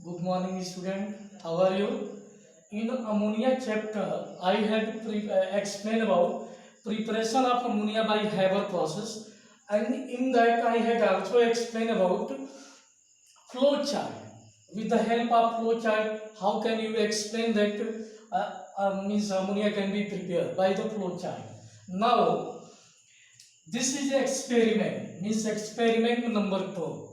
Good morning, student. How are you? In ammonia chapter, I had explained about preparation of ammonia by Haber process, and in that I had also explained about flow chart. With the help of flow chart, how can you explain that means ammonia can be prepared by the flow chart? Now, this is experiment, means experiment number 2.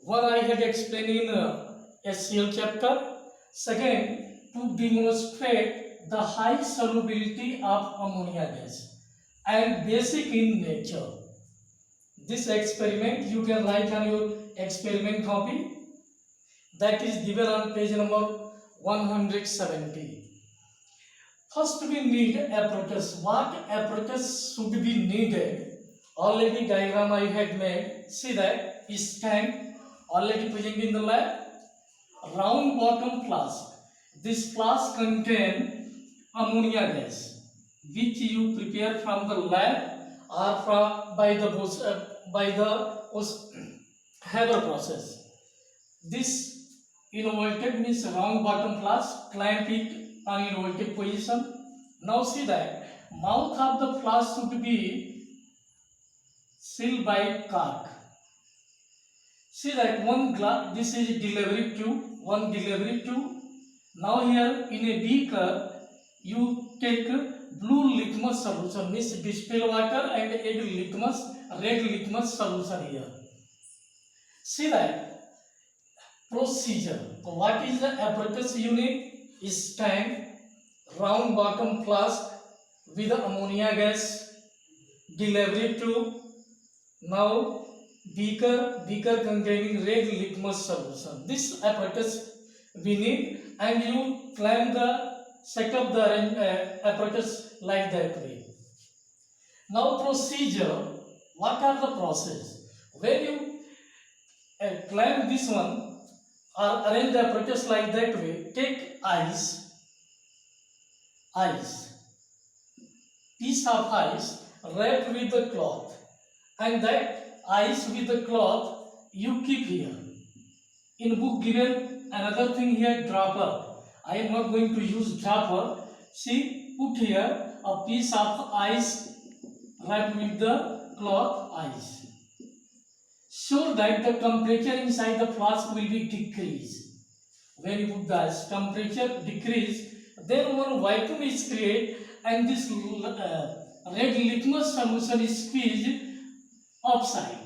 One I had explained in SCL chapter. Second, to demonstrate the high solubility of ammonia gas and basic in nature. This experiment you can write on your experiment copy, that is given on page number 170. First we need apparatus. What apparatus should be needed? Already diagram I had made. See that is tank already present in the lab. Round bottom flask. This flask contains ammonia gas, which you prepare from the lab or from by the Haber process. This inverted means round bottom flask, clamp it on inverted position. Now see that mouth of the flask should be sealed by cork. See that one glass, this is delivery tube, one delivery tube. Now here in a beaker, you take blue litmus solution, means distilled water and red litmus solution here. See that procedure. What is the apparatus you need? Is tank, round bottom flask with ammonia gas, delivery tube. Now beaker containing red litmus solution. This apparatus we need, and you plan the set up the apparatus like that way. Now procedure. What are the process? When you clamp this one or arrange the apparatus like that way, take ice, piece of ice wrapped with the cloth, and that ice with the cloth you keep here. In book given another thing here, dropper. I am not going to use dropper. See, put here a piece of ice wrapped with the cloth ice, so that the temperature inside the flask will be decreased. When you put the ice, temperature decrease, then one vacuum is created, and this red litmus solution is squeezed upside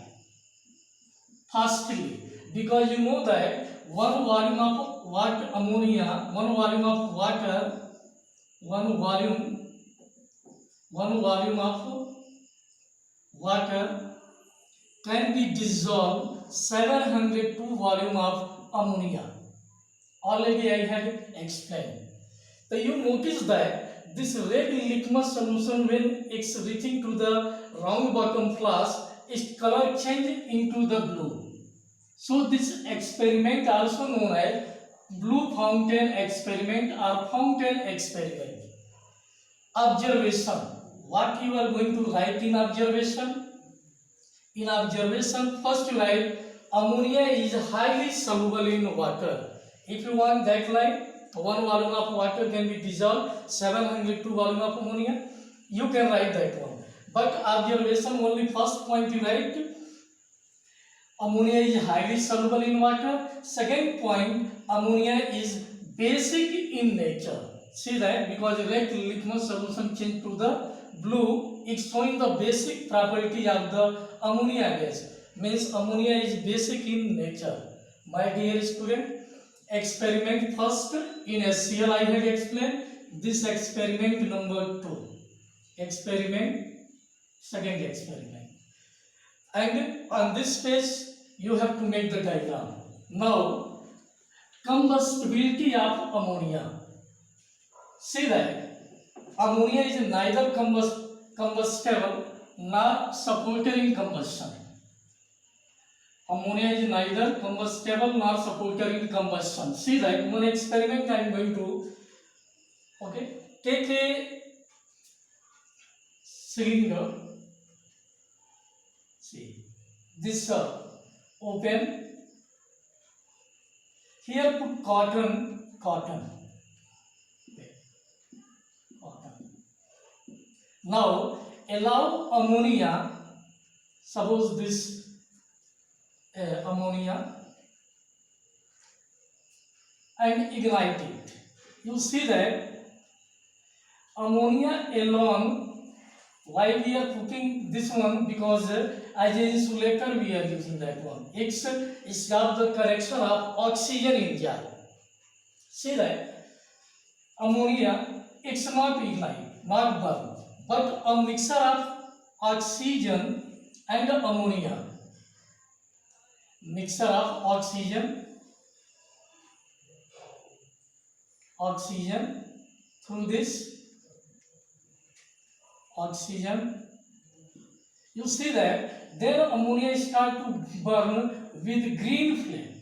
fastly, because you know that one volume of water ammonia, one volume of water, one volume of water can be dissolved 702 volume of ammonia. Already I had explained. So you notice that this red litmus solution, when it's reaching to the round bottom flask, its color change into the blue. So this experiment also known as blue fountain experiment or fountain experiment. Observation. What you are going to write in observation? In observation, first you write ammonia is highly soluble in water. If you want that line, one volume of water can be dissolved 702 volume of ammonia, you can write that one. But observation, only first point you write ammonia is highly soluble in water. Second point, ammonia is basic in nature. See that, because red litmus solution changed to the blue, it's showing the basic property of the ammonia gas. Means ammonia is basic in nature. My dear student, experiment first in SCL I had explained. This experiment number 2. Experiment, second experiment. And on this page, you have to make the diagram. Now, combustibility of ammonia. See that ammonia is neither combustible nor supported in combustion. Ammonia is neither combustible nor supported in combustion. See that one experiment I am going to take a cylinder. See this open. Here put cotton, cotton. Now allow ammonia, suppose this ammonia, and ignite it. You see that ammonia alone, why we are putting this one, because as an insulator we are using that one. It's got the correction of oxygen in jar. See that ammonia, it's not ignite, not burn, but a mixture of oxygen and ammonia. Mixture of oxygen through this oxygen. You see that then ammonia start to burn with green flame,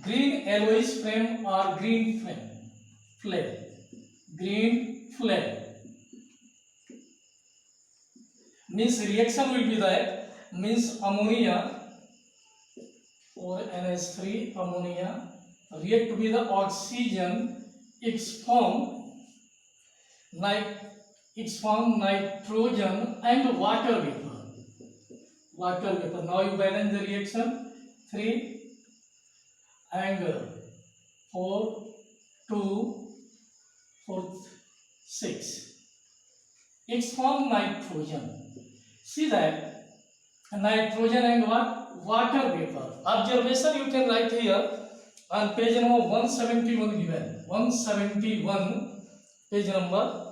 green yellowish flame or green flame, green flame. Means reaction will be that, means ammonia or NH3 ammonia react with the oxygen, it's form nitrogen and water vapor. Now you balance the reaction. 3 and 4, 2, 4, 6. It's form nitrogen. See that nitrogen and what? Water vapor. Observation you can write here on page number 171 given. 171 page number.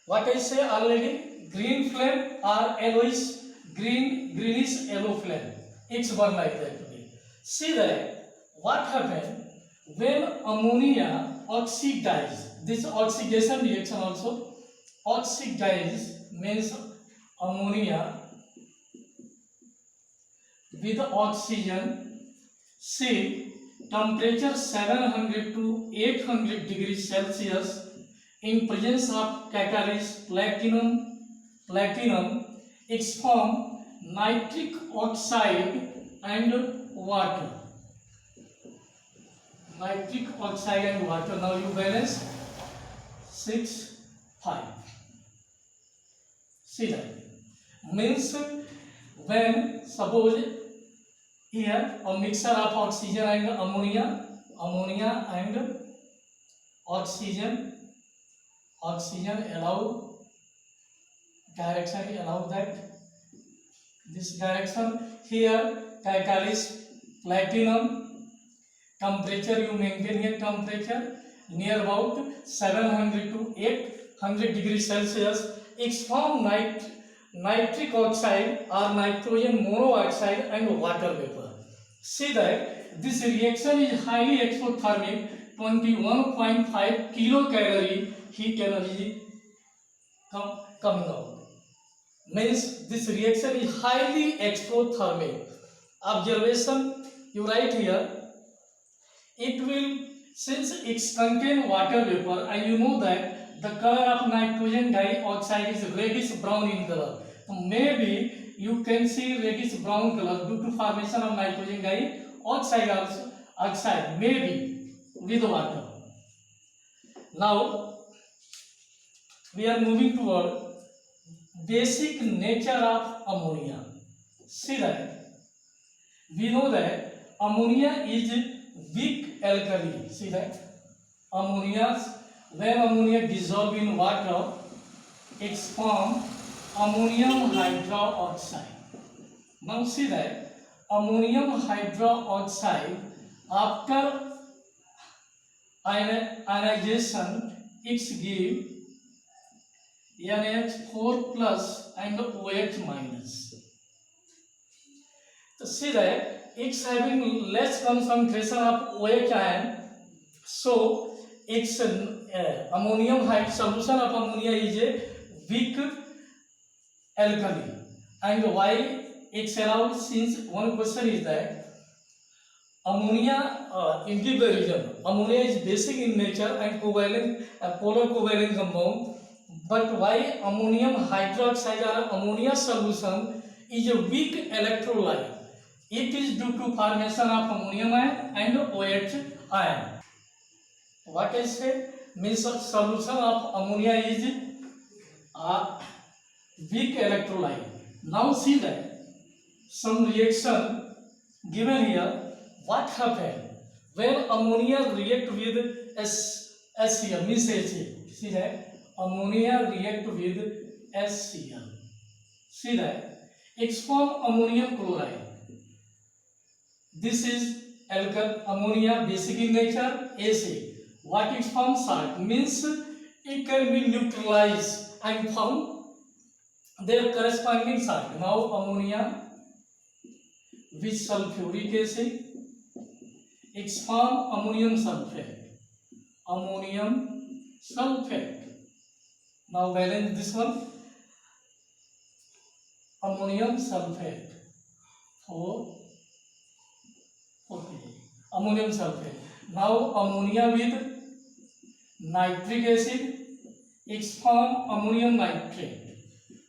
What I say already, green flame or yellowish, greenish yellow flame. It's one like that. See that what happened when ammonia oxidized. This oxidation reaction also. Oxidize means ammonia with oxygen. See, temperature 700 to 800 degrees Celsius in presence of catalyst platinum, it's form nitric oxide and water. Nitric oxide and water. Now you balance 6, 5. See that means when suppose here a mixture of oxygen and ammonia and oxygen allow direction, allow that this direction. Here catalyst platinum, temperature you maintain here, temperature near about 700 to 800 degrees Celsius. It's form nitric oxide or nitrogen monoxide and water vapor. See that this reaction is highly exothermic, 21.5 kilocalorie heat energy coming out. Means this reaction is highly exothermic. Observation you write here, it will, since it contains water vapor, and you know that the color of nitrogen dioxide is reddish brown in color. So maybe you can see reddish brown color due to formation of nitrogen dioxide also, oxide, maybe with water. Now we are moving toward basic nature of ammonia. See that we know that ammonia is weak alkali. See that when ammonia dissolve in water, it's form ammonium hydroxide. Now see that ammonium hydroxide after ionization, it's give NH4 plus and OH minus. So see that it's having less concentration of OH ion, so its ammonium solution of ammonia is a weak alkali. And why it's allowed? Since one question is that ammonia in the region, ammonia is basic in nature and covalent, polar covalent compound. But why ammonium hydroxide or ammonia solution is a weak electrolyte? It is due to formation of ammonium ion and OH ion. What I say means solution of ammonia is a weak electrolyte. Now see that some reaction given here. What happened when ammonia react with HCl means HCl? See that ammonia react with HCl. See that it's form ammonium chloride. This is alkyl ammonia, basic in nature, acid. What it forms salt means it can be neutralized and found their corresponding salt. Now ammonia with sulfuric acid, it's form ammonium sulfate. Ammonium sulfate. Now balance this one. Ammonium sulfate. 4. Okay. Ammonium sulfate. Now ammonia with nitric acid, it's form ammonium nitrate.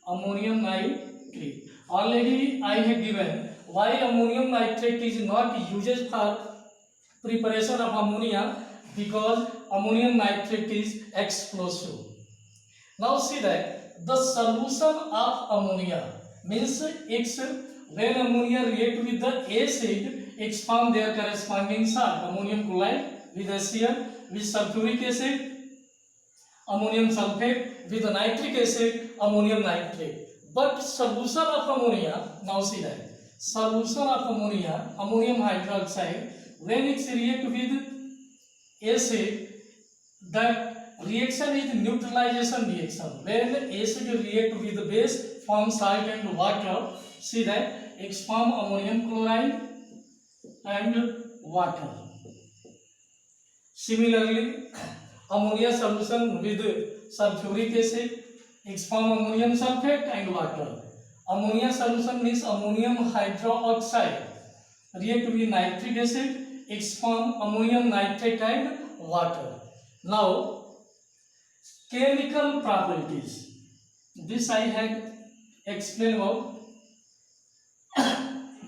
Ammonium nitrate. Already I have given why ammonium nitrate is not used for preparation of ammonia, because ammonium nitrate is explosive. Now see that the solution of ammonia means it's when ammonia react with the acid, it's form their corresponding salt. Ammonium chloride with HCl, with sulfuric acid, ammonium sulfate, with nitric acid, ammonium nitrate. But solution of ammonia, now see that solution of ammonia, ammonium hydroxide, when it's react with acid, that reaction is neutralization reaction. When acid react with the base, form salt and water. See that it's form ammonium chloride and water. Similarly, ammonia solution with sulfuric acid, it's form ammonium sulfate and water. Ammonia solution means ammonium hydroxide react with nitric acid, it's form ammonium nitrate and water. Now, chemical properties. This I had explained about.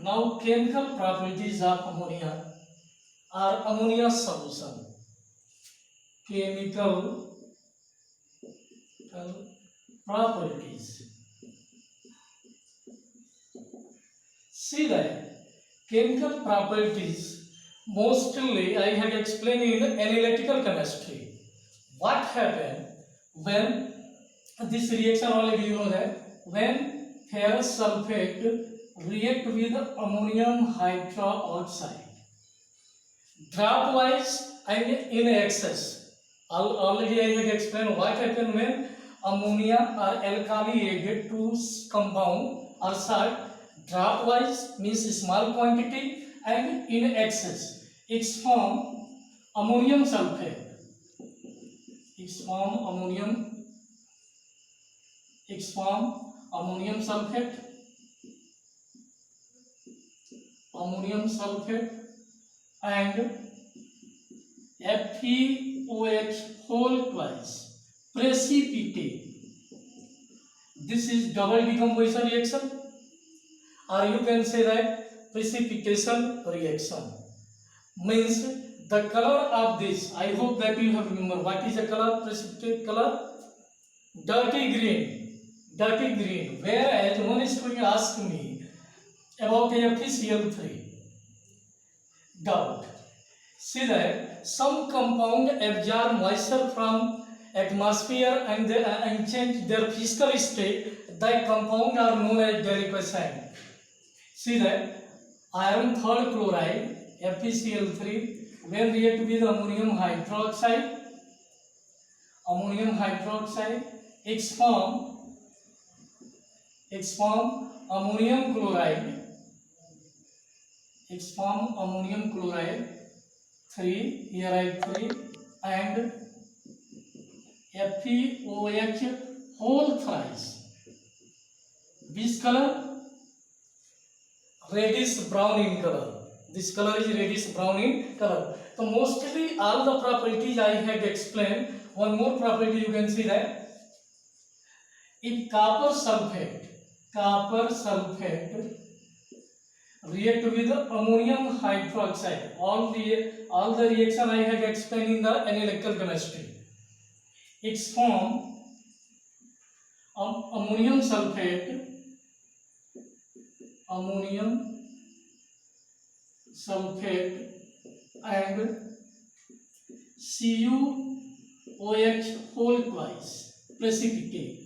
Now, chemical properties of ammonia are ammonia solution. Chemical properties. See that chemical properties mostly I had explained in analytical chemistry. What happened when this reaction, already you know that when ferrous sulfate react with ammonium hydroxide, dropwise and in excess. Already I had explained what happened when ammonia or alkali added to compound or salt. Dropwise means small quantity and in excess. It's form ammonium sulfate. It's form ammonium sulfate. Ammonium sulfate and FeOH whole twice precipitate. This is double decomposition reaction, or you can say that precipitation reaction. Means the color of this, I hope that you have remembered what is the color, precipitate color, dirty green. Whereas one student asked me about FeCl3. Doubt. See that some compound absorb moisture from atmosphere and change their physical state. That compound are known as deliquescent. See that iron third chloride FeCl3 when react with ammonium hydroxide, it's form ammonium chloride. It's form ammonium chloride 3, here I 3, and FeOH whole thrice. This color reddish brown in color. This color is reddish brown in color. So mostly all the properties I had explained. One more property you can see that if copper sulfate react with ammonium hydroxide. All the reaction I have explained in the analytical chemistry. Its form ammonium sulfate and CuOH whole twice precipitate.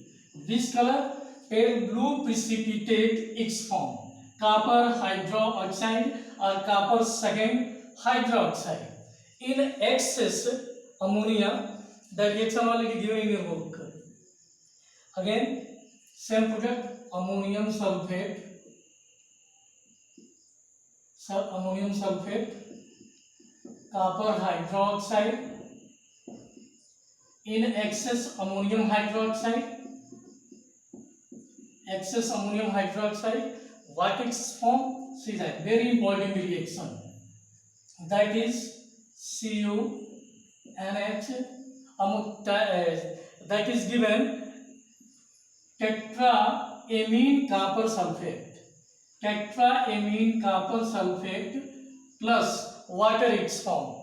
This color pale blue precipitate its form. Copper hydroxide or copper second hydroxide. In excess ammonia, the reaction already given in your book. Again, same product, ammonium sulfate, copper hydroxide. In excess ammonium hydroxide, what its form? See that very important reaction. That is CuNH. That is given tetraamine copper sulfate plus water its form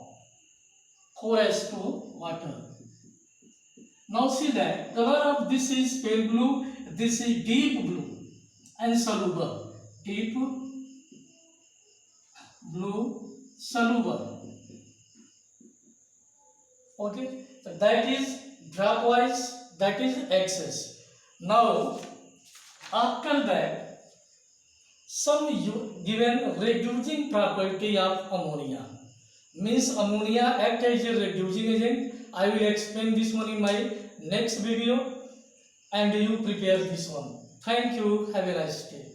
4s2 water. Now see that color of this is pale blue, this is deep blue and soluble. Deep blue soluble. Okay, so that is dropwise, that is excess. Now after that, some given reducing property of ammonia, means ammonia act as a reducing agent. I will explain this one in my next video, and you prepare this one. Thank you. Have a nice day.